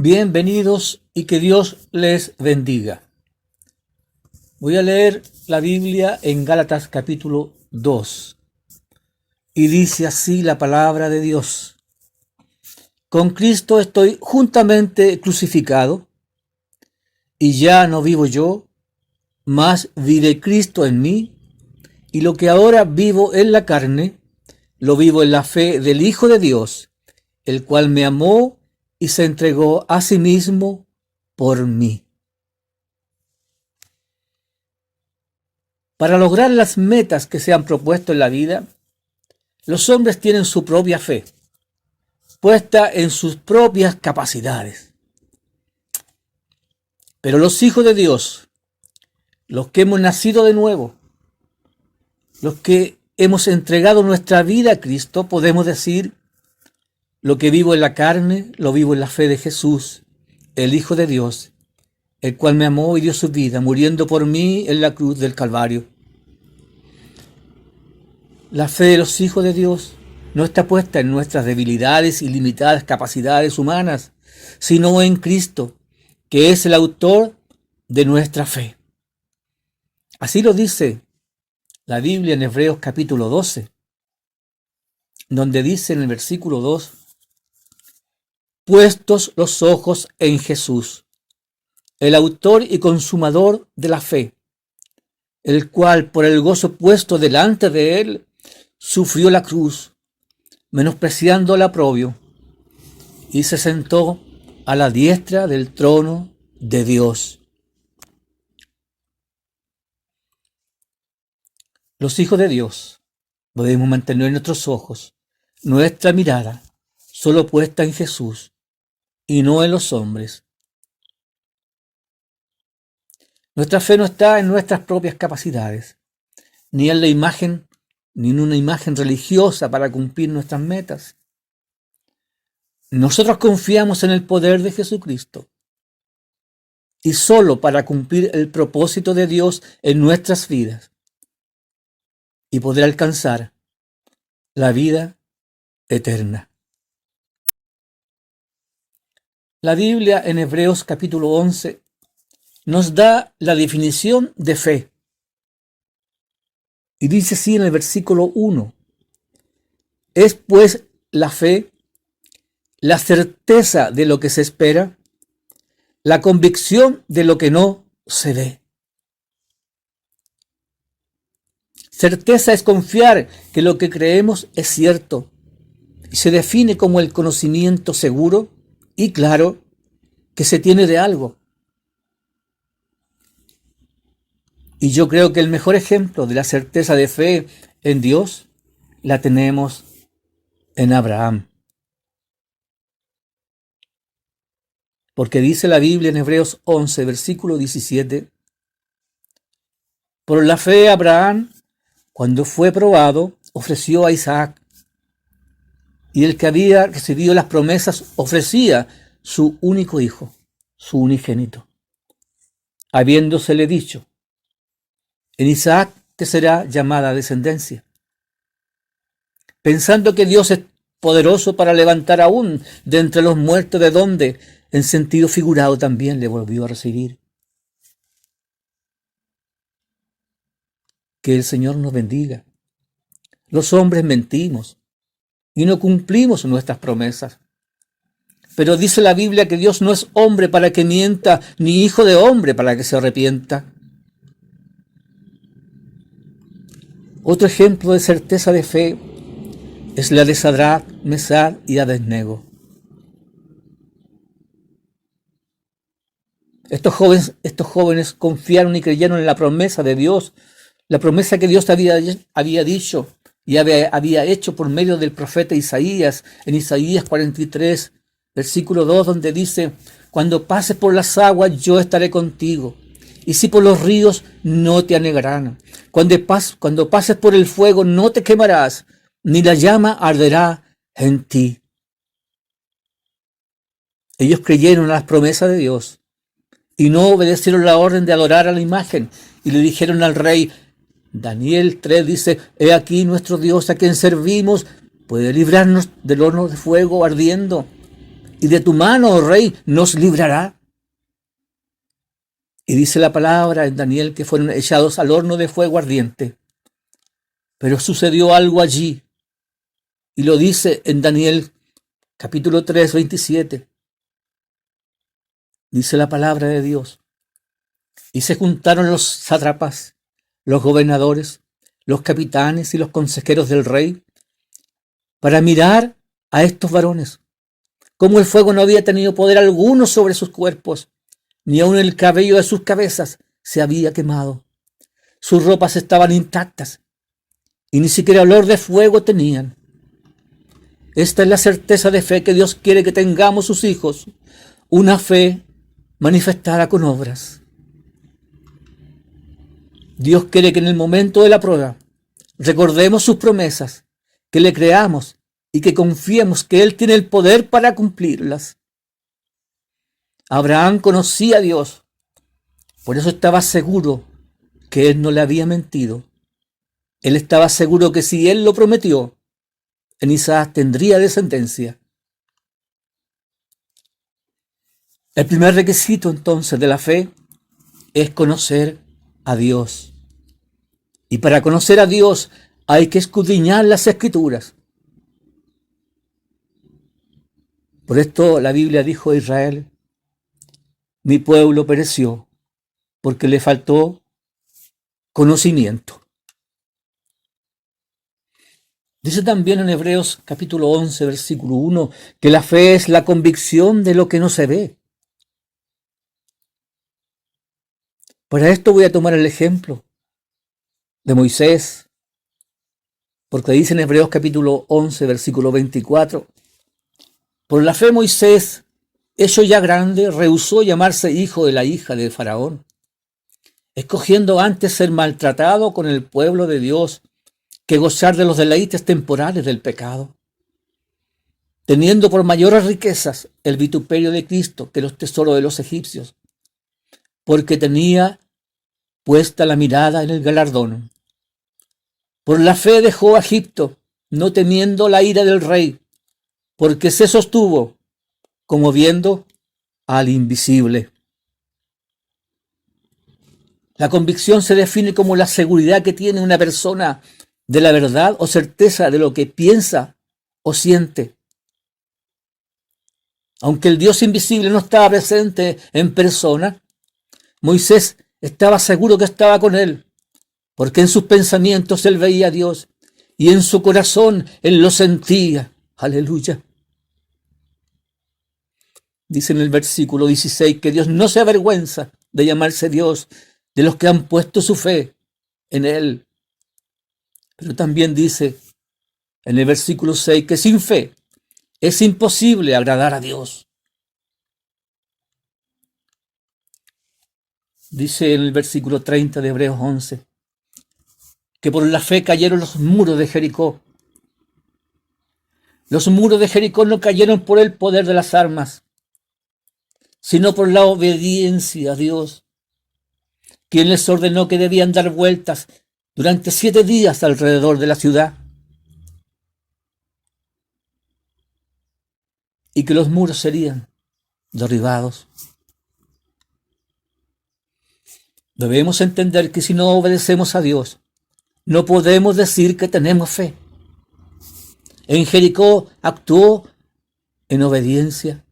Bienvenidos y que Dios les bendiga. Voy a leer la Biblia en Gálatas capítulo 2 y dice así la palabra de Dios. Con Cristo estoy juntamente crucificado y ya no vivo yo, mas vive Cristo en mí, y lo que ahora vivo en la carne, lo vivo en la fe del Hijo de Dios, el cual me amó y se entregó a sí mismo por mí. Para lograr las metas que se han propuesto en la vida, los hombres tienen su propia fe, puesta en sus propias capacidades. Pero los hijos de Dios, los que hemos nacido de nuevo, los que hemos entregado nuestra vida a Cristo, podemos decir: lo que vivo en la carne, lo vivo en la fe de Jesús, el Hijo de Dios, el cual me amó y dio su vida, muriendo por mí en la cruz del Calvario. La fe de los hijos de Dios no está puesta en nuestras debilidades y limitadas capacidades humanas, sino en Cristo, que es el autor de nuestra fe. Así lo dice la Biblia en Hebreos capítulo 12, donde dice en el versículo 2: puestos los ojos en Jesús, el autor y consumador de la fe, el cual por el gozo puesto delante de él sufrió la cruz, menospreciando el oprobio, y se sentó a la diestra del trono de Dios. Los hijos de Dios podemos mantener nuestros ojos, nuestra mirada, solo puesta en Jesús y no en los hombres. Nuestra fe no está en nuestras propias capacidades, ni en la imagen, ni en una imagen religiosa para cumplir nuestras metas. Nosotros confiamos en el poder de Jesucristo y solo para cumplir el propósito de Dios en nuestras vidas y poder alcanzar la vida eterna. La Biblia en Hebreos capítulo 11 nos da la definición de fe. Y dice así en el versículo 1: es pues la fe la certeza de lo que se espera, la convicción de lo que no se ve. Certeza es confiar que lo que creemos es cierto y se define como el conocimiento seguro y claro que se tiene de algo. Y yo creo que el mejor ejemplo de la certeza de fe en Dios la tenemos en Abraham. Porque dice la Biblia en Hebreos 11, versículo 17: por la fe Abraham, cuando fue probado, ofreció a Isaac, y el que había recibido las promesas ofrecía su único hijo, su unigénito, habiéndosele dicho: en Isaac te será llamada descendencia, pensando que Dios es poderoso para levantar aún de entre los muertos, de donde, en sentido figurado, también le volvió a recibir. Que el Señor nos bendiga. Los hombres mentimos y no cumplimos nuestras promesas. Pero dice la Biblia que Dios no es hombre para que mienta, ni hijo de hombre para que se arrepienta. Otro ejemplo de certeza de fe es la de Sadrach, Mesach y Abednego. Estos jóvenes confiaron y creyeron en la promesa de Dios, la promesa que Dios había dicho y había hecho por medio del profeta Isaías, en Isaías 43, versículo 2, donde dice: cuando pases por las aguas, yo estaré contigo, y si por los ríos, no te anegarán. Cuando pases por el fuego, no te quemarás, ni la llama arderá en ti. Ellos creyeron a las promesas de Dios y no obedecieron la orden de adorar a la imagen, y le dijeron al rey. Daniel 3 dice: he aquí nuestro Dios a quien servimos puede librarnos del horno de fuego ardiendo. y de tu mano, oh rey, nos librará. Y dice la palabra en Daniel que fueron echados al horno de fuego ardiente. Pero sucedió algo allí, y lo dice en Daniel capítulo 3, 27. Dice la palabra de Dios. Y se juntaron los sátrapas, los gobernadores, los capitanes y los consejeros del rey para mirar a estos varones, como el fuego no había tenido poder alguno sobre sus cuerpos, ni aun el cabello de sus cabezas se había quemado. Sus ropas estaban intactas y ni siquiera olor de fuego tenían. Esta es la certeza de fe que Dios quiere que tengamos sus hijos, una fe manifestada con obras. Dios quiere que en el momento de la prueba recordemos sus promesas, que le creamos y que confiemos que Él tiene el poder para cumplirlas. Abraham conocía a Dios, por eso estaba seguro que Él no le había mentido. Él estaba seguro que si Él lo prometió, en Isaac tendría descendencia. El primer requisito entonces de la fe es conocer a Dios. Y para conocer a Dios hay que escudriñar las Escrituras. Por esto la Biblia dijo a Israel: mi pueblo pereció porque le faltó conocimiento. Dice también en Hebreos capítulo 11, versículo 1, que la fe es la convicción de lo que no se ve. Para esto voy a tomar el ejemplo de Moisés, porque dice en Hebreos capítulo 11, versículo 24, por la fe Moisés, hecho ya grande, rehusó llamarse hijo de la hija de Faraón, escogiendo antes ser maltratado con el pueblo de Dios que gozar de los deleites temporales del pecado, teniendo por mayores riquezas el vituperio de Cristo que los tesoros de los egipcios, porque tenía puesta la mirada en el galardón. Por la fe dejó a Egipto, no temiendo la ira del rey, porque se sostuvo como viendo al invisible. La convicción se define como la seguridad que tiene una persona de la verdad o certeza de lo que piensa o siente. Aunque el Dios invisible no estaba presente en persona, Moisés estaba seguro que estaba con él, porque en sus pensamientos él veía a Dios y en su corazón él lo sentía. Aleluya. Dice en el versículo 16 que Dios no se avergüenza de llamarse Dios de los que han puesto su fe en Él. Pero también dice en el versículo 6 que sin fe es imposible agradar a Dios. Dice en el versículo 30 de Hebreos 11 que por la fe cayeron los muros de Jericó. Los muros de Jericó no cayeron por el poder de las armas, sino por la obediencia a Dios, quien les ordenó que debían dar vueltas durante 7 días alrededor de la ciudad y que los muros serían derribados. Debemos entender que si no obedecemos a Dios, no podemos decir que tenemos fe. En Jericó actuó en obediencia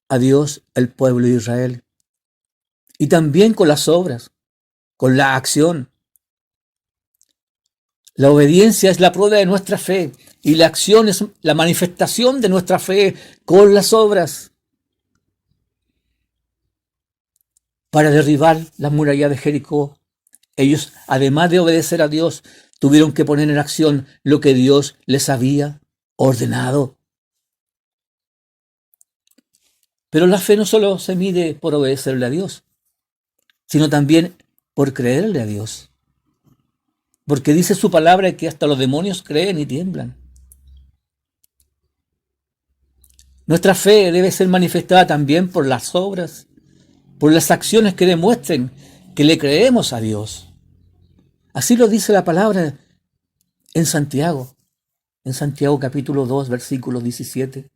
a Dios el pueblo de Israel. Y también con las obras, con la acción. La obediencia es la prueba de nuestra fe y la acción es la manifestación de nuestra fe con las obras. Para derribar la muralla de Jericó, ellos, además de obedecer a Dios, tuvieron que poner en acción lo que Dios les había ordenado. Pero la fe no solo se mide por obedecerle a Dios, sino también por creerle a Dios. Porque dice su palabra que hasta los demonios creen y tiemblan. Nuestra fe debe ser manifestada también por las obras, por las acciones que demuestren que le creemos a Dios. Así lo dice la palabra en Santiago capítulo 2, versículo 17.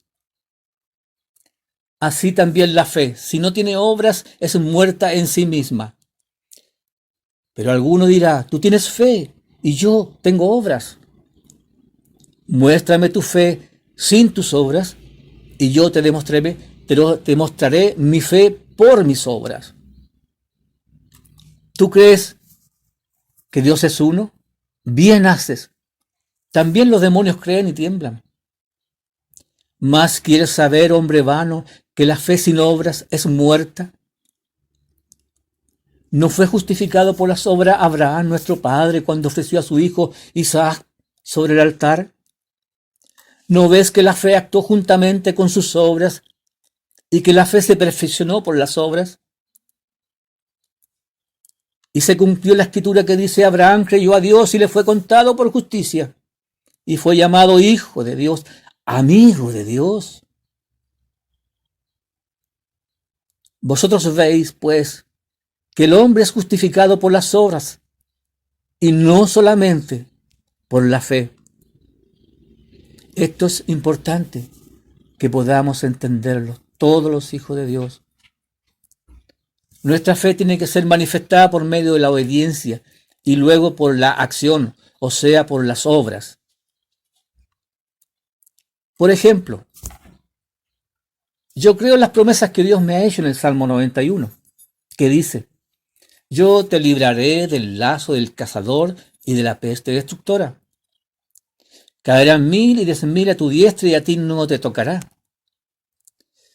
así también la fe, si no tiene obras, es muerta en sí misma. Pero alguno dirá, tú tienes fe y yo tengo obras. Muéstrame tu fe sin tus obras y yo te mostraré mi fe por mis obras. ¿Tú crees que Dios es uno? Bien haces. También los demonios creen y tiemblan. ¿Más quieres saber, hombre vano, que la fe sin obras es muerta? ¿No fue justificado por las obras Abraham, nuestro padre, cuando ofreció a su hijo Isaac sobre el altar? ¿No ves que la fe actuó juntamente con sus obras y que la fe se perfeccionó por las obras? Y se cumplió la escritura que dice, Abraham creyó a Dios y le fue contado por justicia, y fue llamado hijo de Dios, amigo de Dios. Vosotros veis, pues, que el hombre es justificado por las obras, y no solamente por la fe. Esto es importante que podamos entenderlo, todos los hijos de Dios. Nuestra fe tiene que ser manifestada por medio de la obediencia y luego por la acción, o sea, por las obras. Por ejemplo, yo creo en las promesas que Dios me ha hecho en el Salmo 91, que dice, yo te libraré del lazo del cazador y de la peste destructora. Caerán 1000 y 10.000 a tu diestra y a ti no te tocará.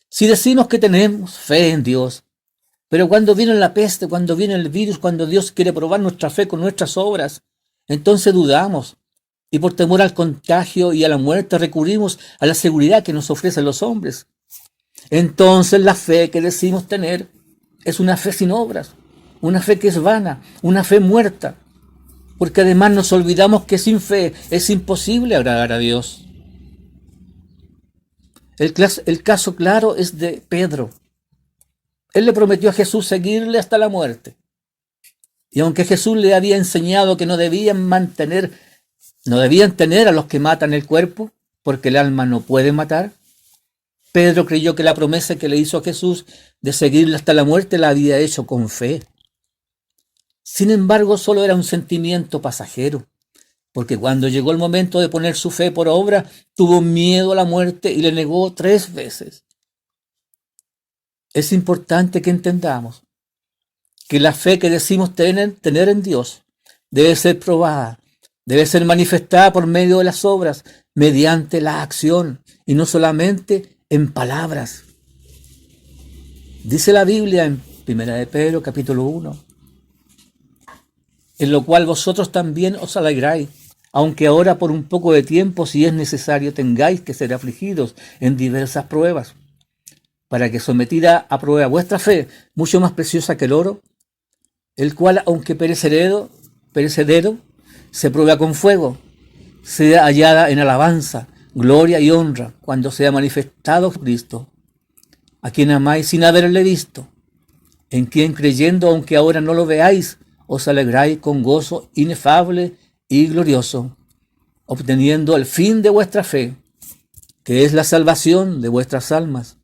Si decimos que tenemos fe en Dios, pero cuando viene la peste, cuando viene el virus, cuando Dios quiere probar nuestra fe con nuestras obras, entonces dudamos y por temor al contagio y a la muerte recurrimos a la seguridad que nos ofrecen los hombres. Entonces la fe que decimos tener es una fe sin obras, una fe que es vana, una fe muerta, porque además nos olvidamos que sin fe es imposible agradar a Dios. El caso claro es de Pedro. Él le prometió a Jesús seguirle hasta la muerte. Y aunque Jesús le había enseñado que no debían tener a los que matan el cuerpo, porque el alma no puede matar, Pedro creyó que la promesa que le hizo a Jesús de seguirle hasta la muerte la había hecho con fe. Sin embargo, solo era un sentimiento pasajero, porque cuando llegó el momento de poner su fe por obra, tuvo miedo a la muerte y le negó 3 veces. Es importante que entendamos que la fe que decimos tener en Dios debe ser probada, debe ser manifestada por medio de las obras, mediante la acción y no solamente en palabras. Dice la Biblia en 1 de Pedro capítulo 1, en lo cual vosotros también os alegráis, aunque ahora por un poco de tiempo, si es necesario, tengáis que ser afligidos en diversas pruebas, para que sometida a prueba vuestra fe, mucho más preciosa que el oro, el cual, aunque perecedero, se prueba con fuego, sea hallada en alabanza, gloria y honra, cuando sea manifestado Cristo, a quien amáis sin haberle visto, en quien creyendo, aunque ahora no lo veáis, os alegráis con gozo inefable y glorioso, obteniendo el fin de vuestra fe, que es la salvación de vuestras almas.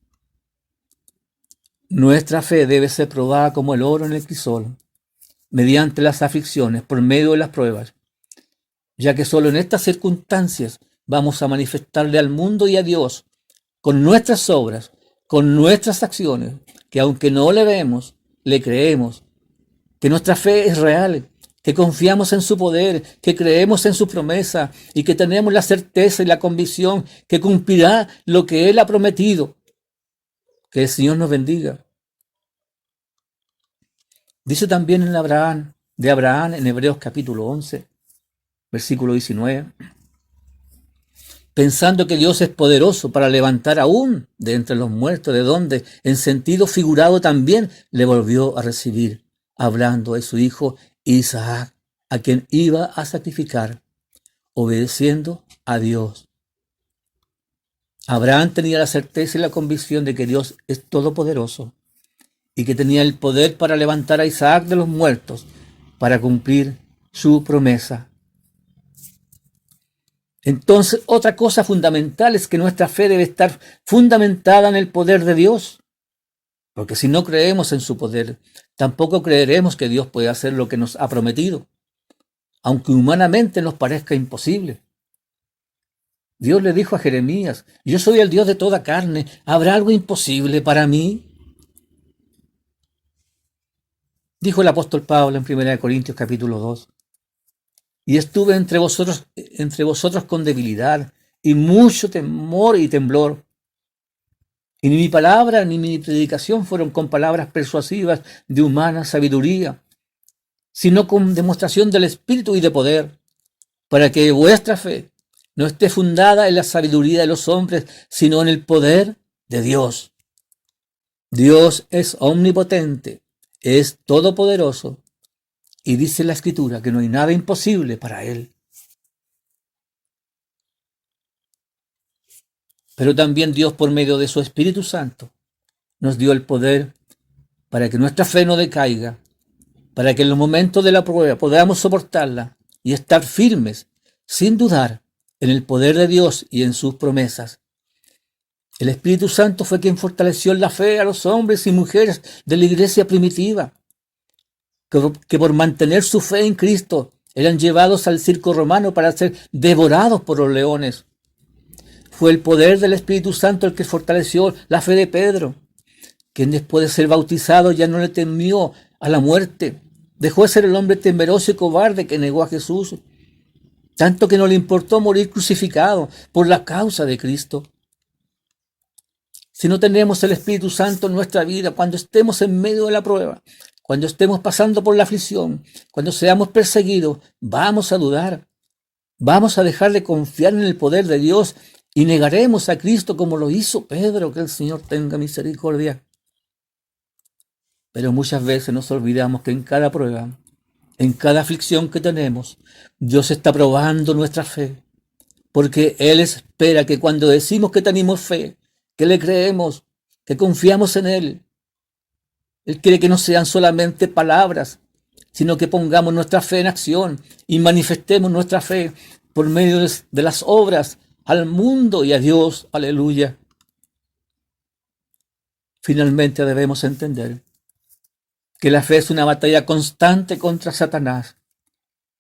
Nuestra fe debe ser probada como el oro en el crisol, mediante las aflicciones, por medio de las pruebas, ya que solo en estas circunstancias vamos a manifestarle al mundo y a Dios, con nuestras obras, con nuestras acciones, que aunque no le vemos, le creemos, que nuestra fe es real, que confiamos en su poder, que creemos en su promesa y que tenemos la certeza y la convicción que cumplirá lo que Él ha prometido. Que el Señor nos bendiga. Dice también de Abraham en Hebreos capítulo 11, versículo 19, pensando que Dios es poderoso para levantar aún de entre los muertos, de donde en sentido figurado también le volvió a recibir, hablando de su hijo Isaac, a quien iba a sacrificar, obedeciendo a Dios. Abraham tenía la certeza y la convicción de que Dios es todopoderoso y que tenía el poder para levantar a Isaac de los muertos, para cumplir su promesa. Entonces, otra cosa fundamental es que nuestra fe debe estar fundamentada en el poder de Dios. Porque si no creemos en su poder, tampoco creeremos que Dios puede hacer lo que nos ha prometido, aunque humanamente nos parezca imposible. Dios le dijo a Jeremías: yo soy el Dios de toda carne, ¿habrá algo imposible para mí? Dijo el apóstol Pablo en 1 Corintios capítulo 2. Y estuve entre vosotros con debilidad y mucho temor y temblor. Y ni mi palabra ni mi predicación fueron con palabras persuasivas de humana sabiduría, sino con demostración del Espíritu y de poder, para que vuestra fe no esté fundada en la sabiduría de los hombres, sino en el poder de Dios. Dios es omnipotente, es todopoderoso, y dice la Escritura que no hay nada imposible para Él. Pero también Dios, por medio de su Espíritu Santo, nos dio el poder para que nuestra fe no decaiga, para que en los momentos de la prueba podamos soportarla y estar firmes, sin dudar, en el poder de Dios y en sus promesas. El Espíritu Santo fue quien fortaleció la fe a los hombres y mujeres de la iglesia primitiva, que por mantener su fe en Cristo eran llevados al circo romano para ser devorados por los leones. Fue el poder del Espíritu Santo el que fortaleció la fe de Pedro, quien después de ser bautizado ya no le temió a la muerte. Dejó de ser el hombre temeroso y cobarde que negó a Jesús, tanto que no le importó morir crucificado por la causa de Cristo. Si no tenemos el Espíritu Santo en nuestra vida, cuando estemos en medio de la prueba, cuando estemos pasando por la aflicción, cuando seamos perseguidos, vamos a dudar, vamos a dejar de confiar en el poder de Dios y negaremos a Cristo como lo hizo Pedro. Que el Señor tenga misericordia. Pero muchas veces nos olvidamos que en cada prueba, en cada aflicción que tenemos, Dios está probando nuestra fe, porque Él espera que cuando decimos que tenemos fe, que le creemos, que confiamos en Él, Él quiere que no sean solamente palabras, sino que pongamos nuestra fe en acción y manifestemos nuestra fe por medio de las obras al mundo y a Dios. Aleluya. Finalmente debemos entender que la fe es una batalla constante contra Satanás,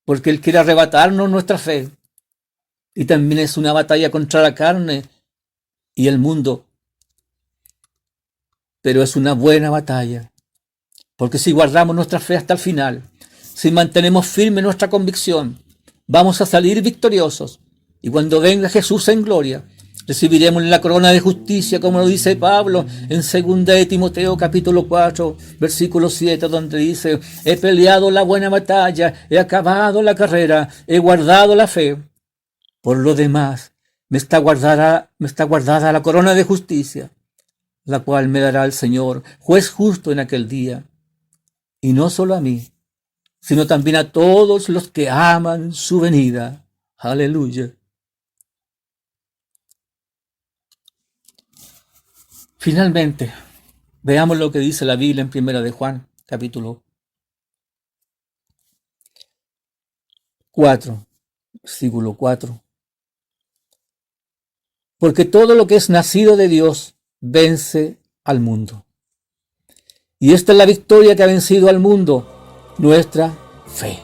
porque Él quiere arrebatarnos nuestra fe. Y también es una batalla contra la carne y el mundo. Pero es una buena batalla, porque si guardamos nuestra fe hasta el final, si mantenemos firme nuestra convicción, vamos a salir victoriosos. Y cuando venga Jesús en gloria, recibiremos la corona de justicia, como lo dice Pablo en 2 de Timoteo capítulo 4, versículo 7, donde dice: he peleado la buena batalla, he acabado la carrera, he guardado la fe. Por lo demás, me está guardada la corona de justicia, la cual me dará el Señor, juez justo en aquel día. Y no solo a mí, sino también a todos los que aman su venida. Aleluya. Finalmente, veamos lo que dice la Biblia en 1 de Juan, capítulo 4, versículo 4. Porque todo lo que es nacido de Dios vence al mundo. Y esta es la victoria que ha vencido al mundo, nuestra fe.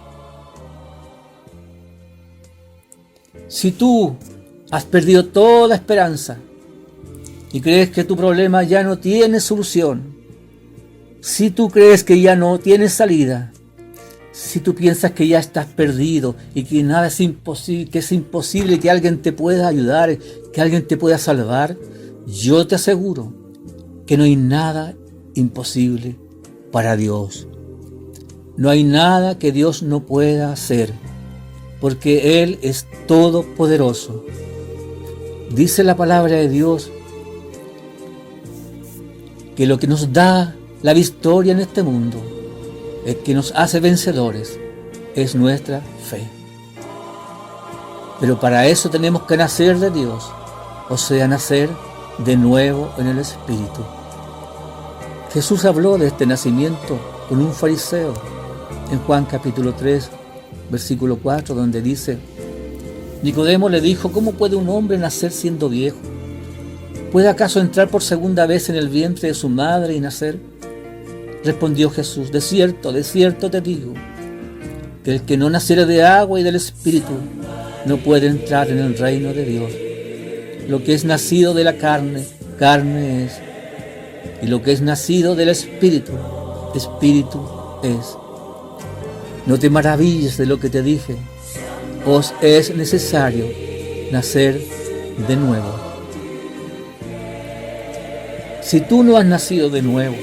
Si tú has perdido toda esperanza y crees que tu problema ya no tiene solución, si tú crees que ya no tienes salida, si tú piensas que ya estás perdido y que nada es imposible, que es imposible que alguien te pueda ayudar, que alguien te pueda salvar, yo te aseguro que no hay nada imposible para Dios. No hay nada que Dios no pueda hacer, porque Él es todopoderoso. Dice la palabra de Dios que lo que nos da la victoria en este mundo, el que nos hace vencedores, es nuestra fe. Pero para eso tenemos que nacer de Dios, o sea, nacer de nuevo en el Espíritu. Jesús habló de este nacimiento con un fariseo en Juan capítulo 3, versículo 4, donde dice: Nicodemo le dijo: ¿cómo puede un hombre nacer siendo viejo? ¿Puede acaso entrar por segunda vez en el vientre de su madre y nacer? Respondió Jesús: de cierto te digo, que el que no naciere de agua y del Espíritu no puede entrar en el reino de Dios. Lo que es nacido de la carne, carne es, y lo que es nacido del Espíritu, Espíritu es. No te maravilles de lo que te dije, os es necesario nacer de nuevo. Si tú no has nacido de nuevo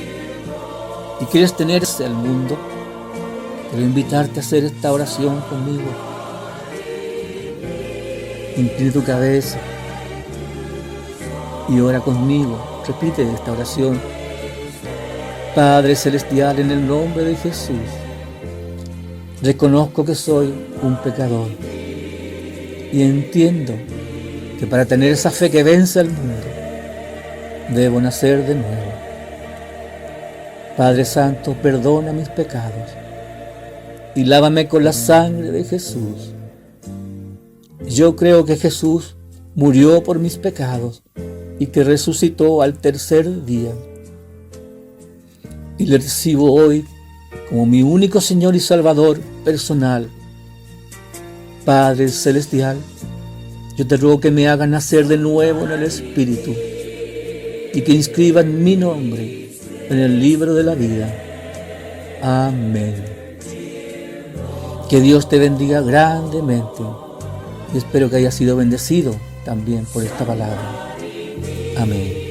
y quieres tenerse al mundo, quiero invitarte a hacer esta oración conmigo. Inclina tu cabeza y ora conmigo. Repite esta oración. Padre Celestial, en el nombre de Jesús, reconozco que soy un pecador y entiendo que para tener esa fe que vence al mundo, debo nacer de nuevo. Padre Santo, perdona mis pecados y lávame con la sangre de Jesús. Yo creo que Jesús murió por mis pecados y que resucitó al tercer día. Y le recibo hoy como mi único Señor y Salvador personal. Padre Celestial, yo te ruego que me hagas nacer de nuevo en el Espíritu y que inscriban mi nombre en el libro de la vida. Amén. Que Dios te bendiga grandemente y espero que hayas sido bendecido también por esta palabra. Amén.